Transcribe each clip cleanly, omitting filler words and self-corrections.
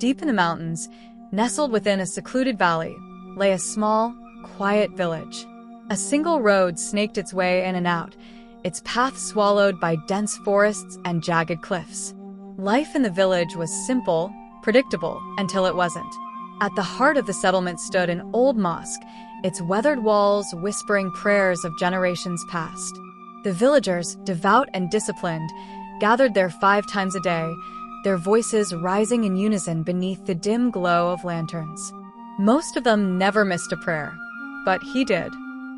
Deep in the mountains, nestled within a secluded valley, lay a small, quiet village. A single road snaked its way in and out, its path swallowed by dense forests and jagged cliffs. Life in the village was simple, predictable, until it wasn't. At the heart of the settlement stood an old mosque, its weathered walls whispering prayers of generations past. The villagers, devout and disciplined, gathered there 5 times a day, their voices rising in unison beneath the dim glow of lanterns. Most of them never missed a prayer, but he did.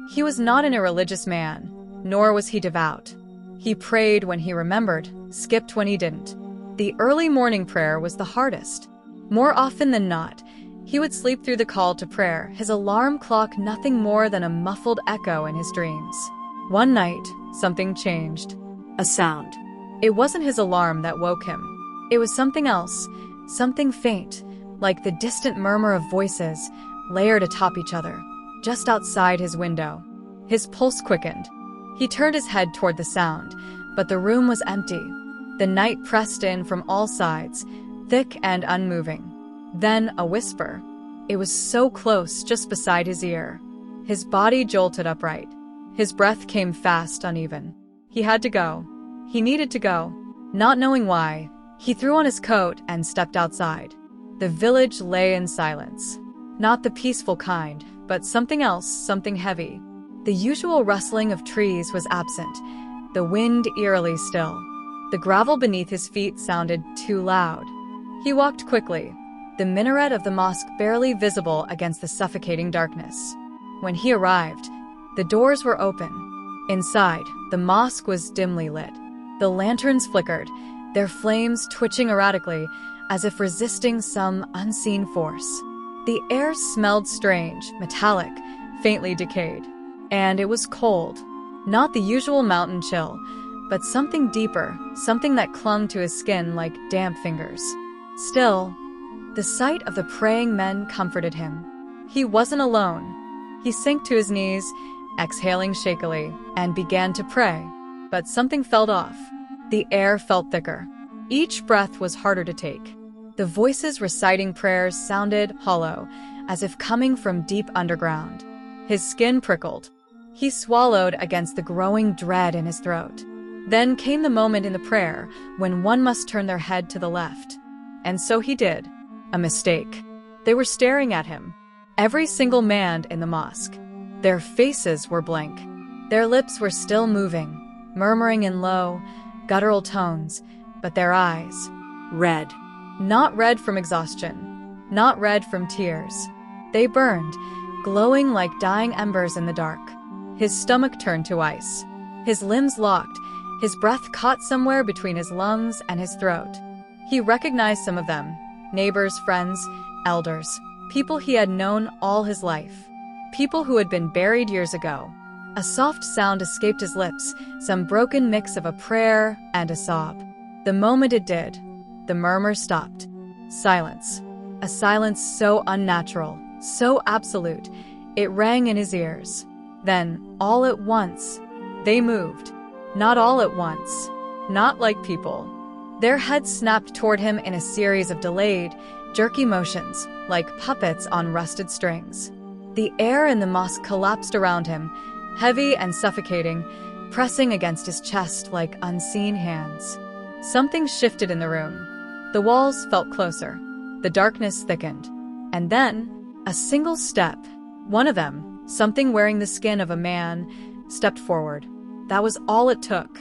He was not an irreligious man, nor was he devout. He prayed when he remembered, skipped when he didn't. The early morning prayer was the hardest. More often than not, he would sleep through the call to prayer, his alarm clock nothing more than a muffled echo in his dreams. One night, something changed. A sound. It wasn't his alarm that woke him. It was something else, something faint, like the distant murmur of voices, layered atop each other, just outside his window. His pulse quickened. He turned his head toward the sound, but the room was empty. The night pressed in from all sides, thick and unmoving. Then a whisper. It was so close, just beside his ear. His body jolted upright. His breath came fast, uneven. He had to go. He needed to go. Not knowing why, he threw on his coat and stepped outside. The village lay in silence. Not the peaceful kind, but something else, something heavy. The usual rustling of trees was absent, the wind eerily still. The gravel beneath his feet sounded too loud. He walked quickly, the minaret of the mosque barely visible against the suffocating darkness. When he arrived, the doors were open. Inside, the mosque was dimly lit. The lanterns flickered, their flames twitching erratically, as if resisting some unseen force. The air smelled strange, metallic, faintly decayed. And it was cold. Not the usual mountain chill, but something deeper, something that clung to his skin like damp fingers. Still, the sight of the praying men comforted him. He wasn't alone. He sank to his knees, exhaling shakily, and began to pray. But something felt off. The air felt thicker. Each breath was harder to take. The voices reciting prayers sounded hollow, as if coming from deep underground. His skin prickled. He swallowed against the growing dread in his throat. Then came the moment in the prayer when one must turn their head to the left. And so he did. A mistake. They were staring at him. Every single man in the mosque. Their faces were blank. Their lips were still moving, murmuring in low, guttural tones, but their eyes, red. Not red from exhaustion, not red from tears. They burned, glowing like dying embers in the dark. His stomach turned to ice. His limbs locked, his breath caught somewhere between his lungs and his throat. He recognized some of them, neighbors, friends, elders, people he had known all his life, people who had been buried years ago. A soft sound escaped his lips, some broken mix of a prayer and a sob. The moment it did, the murmur stopped. Silence. A silence so unnatural, so absolute, it rang in his ears. Then, all at once, they moved. Not all at once. Not like people. Their heads snapped toward him in a series of delayed, jerky motions, like puppets on rusted strings. The air in the mosque collapsed around him, heavy and suffocating, pressing against his chest like unseen hands. Something shifted in the room. The walls felt closer. The darkness thickened. And then, a single step. One of them, something wearing the skin of a man, stepped forward. That was all it took.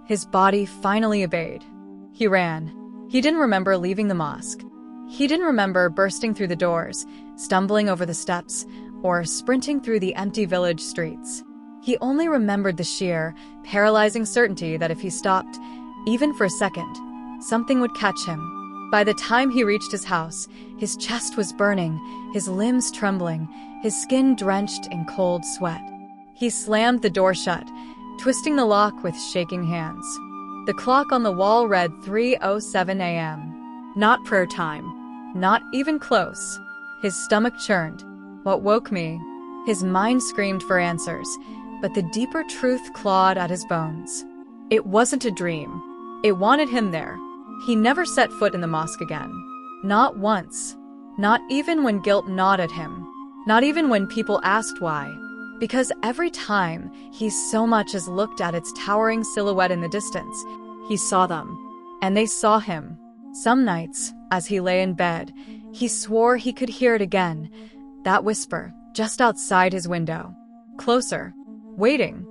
His body finally obeyed. He ran. He didn't remember leaving the mosque. He didn't remember bursting through the doors, stumbling over the steps, or sprinting through the empty village streets. He only remembered the sheer, paralyzing certainty that if he stopped, even for a second, something would catch him. By the time he reached his house, his chest was burning, his limbs trembling, his skin drenched in cold sweat. He slammed the door shut, twisting the lock with shaking hands. The clock on the wall read 3:07 a.m. Not prayer time. Not even close. His stomach churned. What woke me? His mind screamed for answers, but the deeper truth clawed at his bones. It wasn't a dream. It wanted him there. He never set foot in the mosque again. Not once. Not even when guilt gnawed at him. Not even when people asked why. Because every time he so much as looked at its towering silhouette in the distance, he saw them. And they saw him. Some nights, as he lay in bed, he swore he could hear it again. That whisper, just outside his window. Closer. Waiting.